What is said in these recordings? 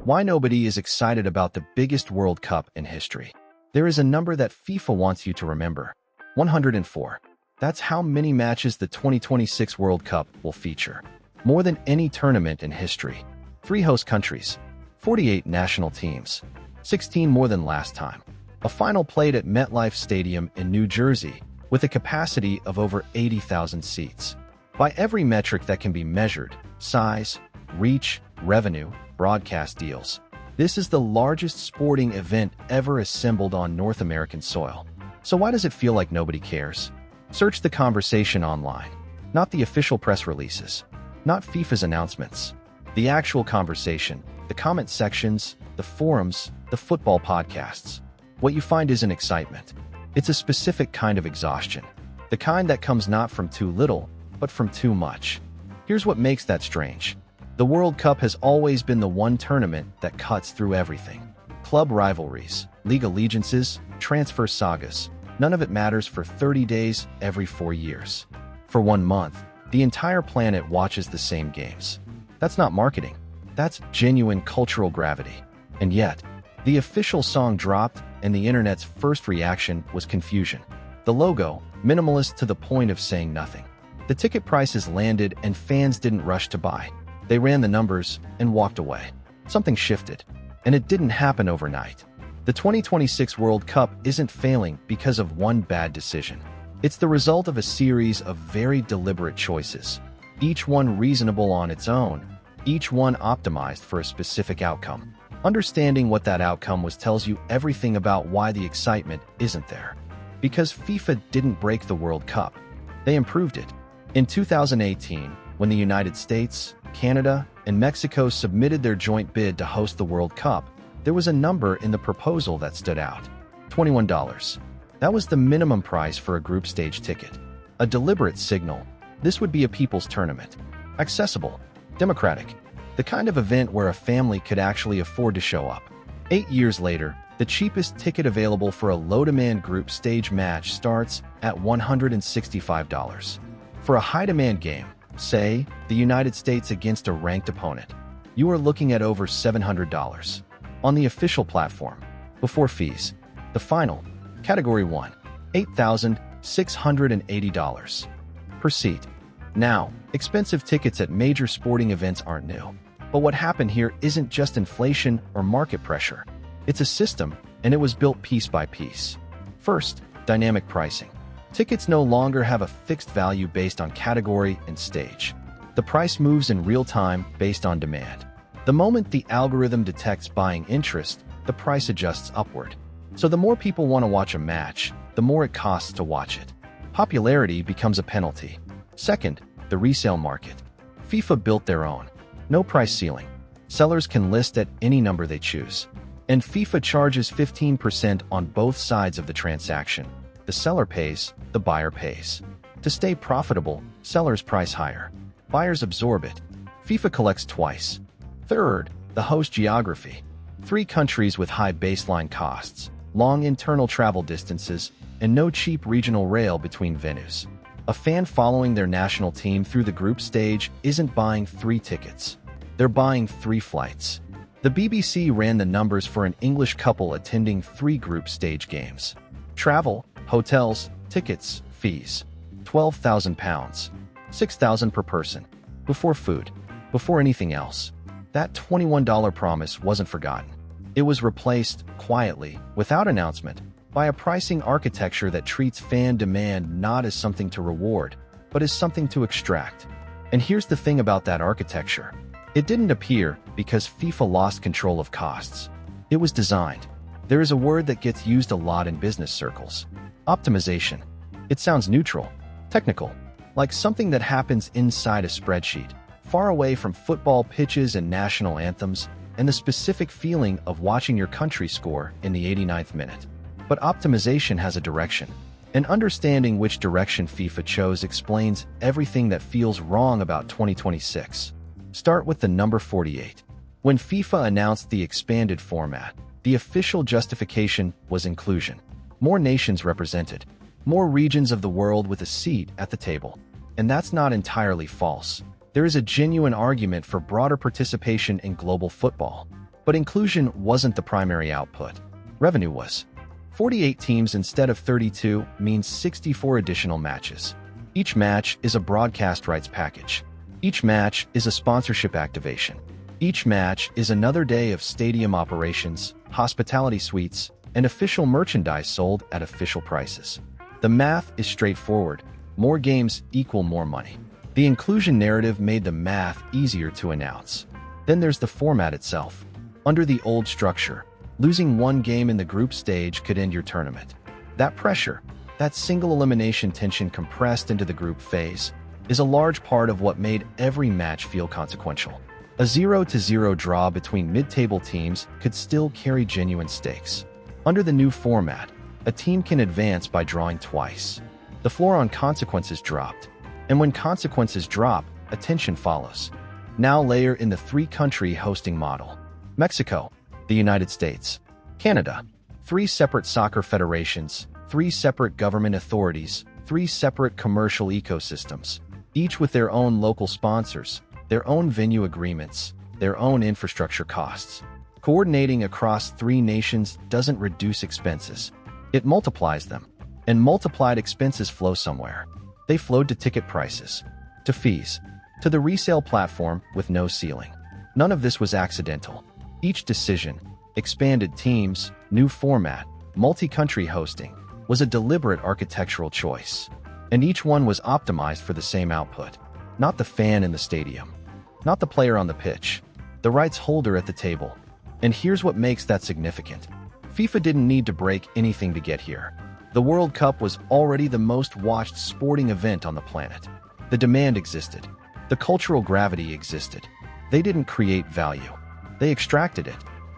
Why nobody is excited about the biggest World Cup in history. There is a number that FIFA wants you to remember. 104. That's how many matches the 2026 World Cup will feature. More than any tournament in history. 3 host countries. 48 national teams. 16 more than last time. A final played at MetLife Stadium in New Jersey, with a capacity of over 80,000 seats. By every metric that can be measured, size, reach, revenue, broadcast deals, this is the largest sporting event ever assembled on North American soil. So why does it feel like nobody cares? Search the conversation online, not the official press releases, not FIFA's announcements. The actual conversation, the comment sections, the forums, the football podcasts. What you find isn't excitement. It's a specific kind of exhaustion. The kind that comes not from too little, but from too much. Here's what makes that strange. The World Cup has always been the one tournament that cuts through everything. Club rivalries, league allegiances, transfer sagas. None of it matters for 30 days every 4 years. For 1 month, the entire planet watches the same games. That's not marketing. That's genuine cultural gravity. And yet, the official song dropped and the internet's first reaction was confusion. The logo, minimalist to the point of saying nothing. The ticket prices landed and fans didn't rush to buy. They ran the numbers and walked away. Something shifted, and it didn't happen overnight. The 2026 World Cup isn't failing because of one bad decision. It's the result of a series of very deliberate choices, each one reasonable on its own, each one optimized for a specific outcome. Understanding what that outcome was tells you everything about why the excitement isn't there. Because FIFA didn't break the World Cup. They improved it. In 2018, when the United States, Canada, and Mexico submitted their joint bid to host the World Cup, there was a number in the proposal that stood out. $21. That was the minimum price for a group stage ticket. A deliberate signal. This would be a people's tournament. Accessible. Democratic. The kind of event where a family could actually afford to show up. 8 years later, the cheapest ticket available for a low-demand group stage match starts at $165. For a high-demand game, say, the United States against a ranked opponent, you are looking at over $700. On the official platform, before fees, the final, Category 1, $8,680 per seat. Now, expensive tickets at major sporting events aren't new. But what happened here isn't just inflation or market pressure. It's a system, and it was built piece by piece. First, dynamic pricing. Tickets no longer have a fixed value based on category and stage. The price moves in real time based on demand. The moment the algorithm detects buying interest, the price adjusts upward. So the more people want to watch a match, the more it costs to watch it. Popularity becomes a penalty. Second, the resale market. FIFA built their own. No price ceiling. Sellers can list at any number they choose. And FIFA charges 15% on both sides of the transaction. The seller pays, the buyer pays. To stay profitable, sellers price higher. Buyers absorb it. FIFA collects twice. Third, the host geography. 3 countries with high baseline costs, long internal travel distances, and no cheap regional rail between venues. A fan following their national team through the group stage isn't buying 3 tickets. They're buying 3 flights. The BBC ran the numbers for an English couple attending 3 group stage games. Travel, hotels, tickets, fees. £12,000. $6,000 per person. Before food. Before anything else. That $21 promise wasn't forgotten. It was replaced, quietly, without announcement, by a pricing architecture that treats fan demand not as something to reward, but as something to extract. And here's the thing about that architecture. It didn't appear because FIFA lost control of costs. It was designed. There is a word that gets used a lot in business circles. Optimization. It sounds neutral, technical, like something that happens inside a spreadsheet, far away from football pitches and national anthems, and the specific feeling of watching your country score in the 89th minute. But optimization has a direction, and understanding which direction FIFA chose explains everything that feels wrong about 2026. Start with the number 48. When FIFA announced the expanded format, the official justification was inclusion. More nations represented, more regions of the world with a seat at the table. And that's not entirely false. There is a genuine argument for broader participation in global football. But inclusion wasn't the primary output. Revenue was. 48 teams instead of 32 means 64 additional matches. Each match is a broadcast rights package. Each match is a sponsorship activation. Each match is another day of stadium operations, hospitality suites, and official merchandise sold at official prices. The math is straightforward. More games equal more money. The inclusion narrative made the math easier to announce. Then there's the format itself. Under the old structure, losing one game in the group stage could end your tournament. That pressure, that single elimination tension compressed into the group phase, is a large part of what made every match feel consequential. A 0-0 draw between mid-table teams could still carry genuine stakes. Under the new format, a team can advance by drawing twice. The floor on consequences dropped, and when consequences drop, attention follows. Now layer in the three-country hosting model. Mexico, the United States, Canada. 3 separate soccer federations, 3 separate government authorities, 3 separate commercial ecosystems, each with their own local sponsors, their own venue agreements, their own infrastructure costs. Coordinating across 3 nations doesn't reduce expenses. It multiplies them. And multiplied expenses flow somewhere. They flowed to ticket prices, to fees, to the resale platform with no ceiling. None of this was accidental. Each decision, expanded teams, new format, multi-country hosting, was a deliberate architectural choice. And each one was optimized for the same output. Not the fan in the stadium. Not the player on the pitch. The rights holder at the table. And here's what makes that significant. FIFA didn't need to break anything to get here. The World Cup was already the most watched sporting event on the planet. The demand existed. The cultural gravity existed. They didn't create value. They extracted it.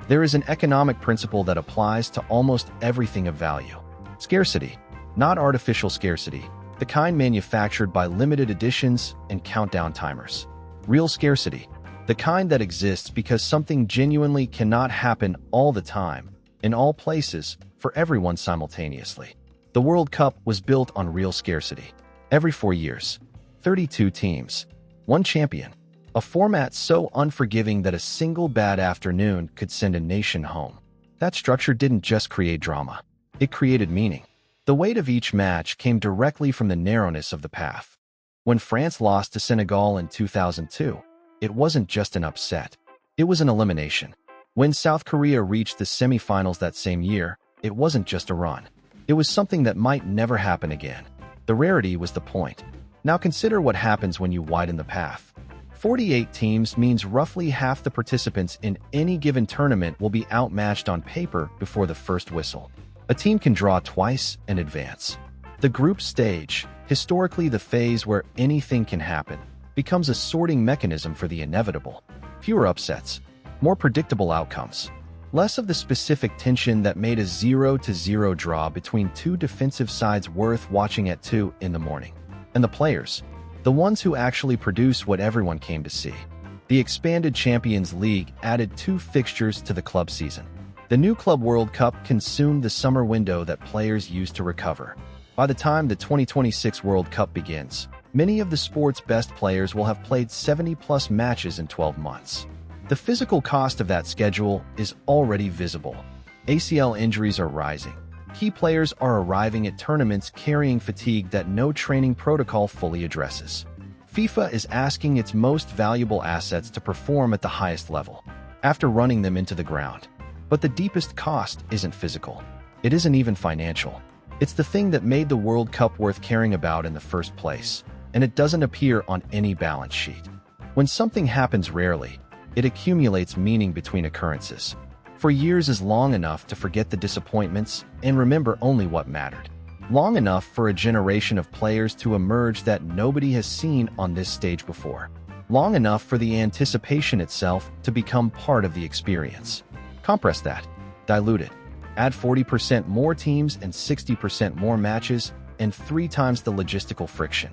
There is an economic principle that applies to almost everything of value. Scarcity. Not artificial scarcity, the kind manufactured by limited editions and countdown timers. Real scarcity. The kind that exists because something genuinely cannot happen all the time, in all places, for everyone simultaneously. The World Cup was built on real scarcity. Every 4 years, 32 teams, 1 champion. A format so unforgiving that a single bad afternoon could send a nation home. That structure didn't just create drama. It created meaning. The weight of each match came directly from the narrowness of the path. When France lost to Senegal in 2002, it wasn't just an upset. It was an elimination. When South Korea reached the semifinals that same year, it wasn't just a run. It was something that might never happen again. The rarity was the point. Now consider what happens when you widen the path. 48 teams means roughly half the participants in any given tournament will be outmatched on paper before the first whistle. A team can draw twice and advance. The group stage, historically the phase where anything can happen, becomes a sorting mechanism for the inevitable. Fewer upsets, more predictable outcomes. Less of the specific tension that made a 0-0 draw between 2 defensive sides worth watching at 2 in the morning. And the players, the ones who actually produce what everyone came to see. The expanded Champions League added 2 fixtures to the club season. The new Club World Cup consumed the summer window that players used to recover. By the time the 2026 World Cup begins, many of the sport's best players will have played 70-plus matches in 12 months. The physical cost of that schedule is already visible. ACL injuries are rising. Key players are arriving at tournaments carrying fatigue that no training protocol fully addresses. FIFA is asking its most valuable assets to perform at the highest level, after running them into the ground. But the deepest cost isn't physical. It isn't even financial. It's the thing that made the World Cup worth caring about in the first place, and it doesn't appear on any balance sheet. When something happens rarely, it accumulates meaning between occurrences. For years is long enough to forget the disappointments and remember only what mattered. Long enough for a generation of players to emerge that nobody has seen on this stage before. Long enough for the anticipation itself to become part of the experience. Compress that, dilute it, add 40% more teams and 60% more matches and 3 times the logistical friction.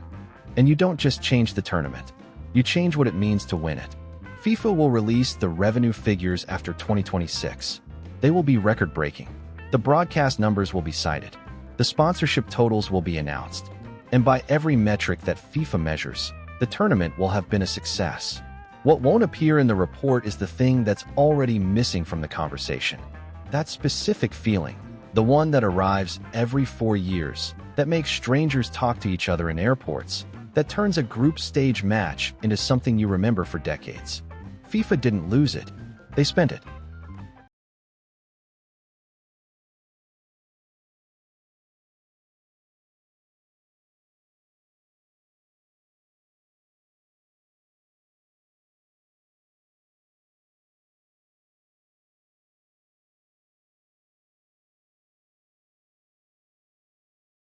And you don't just change the tournament. You change what it means to win it. FIFA will release the revenue figures after 2026. They will be record-breaking. The broadcast numbers will be cited. The sponsorship totals will be announced. And by every metric that FIFA measures, the tournament will have been a success. What won't appear in the report is the thing that's already missing from the conversation. That specific feeling, the one that arrives every 4 years, that makes strangers talk to each other in airports, that turns a group stage match into something you remember for decades. FIFA didn't lose it, they spent it.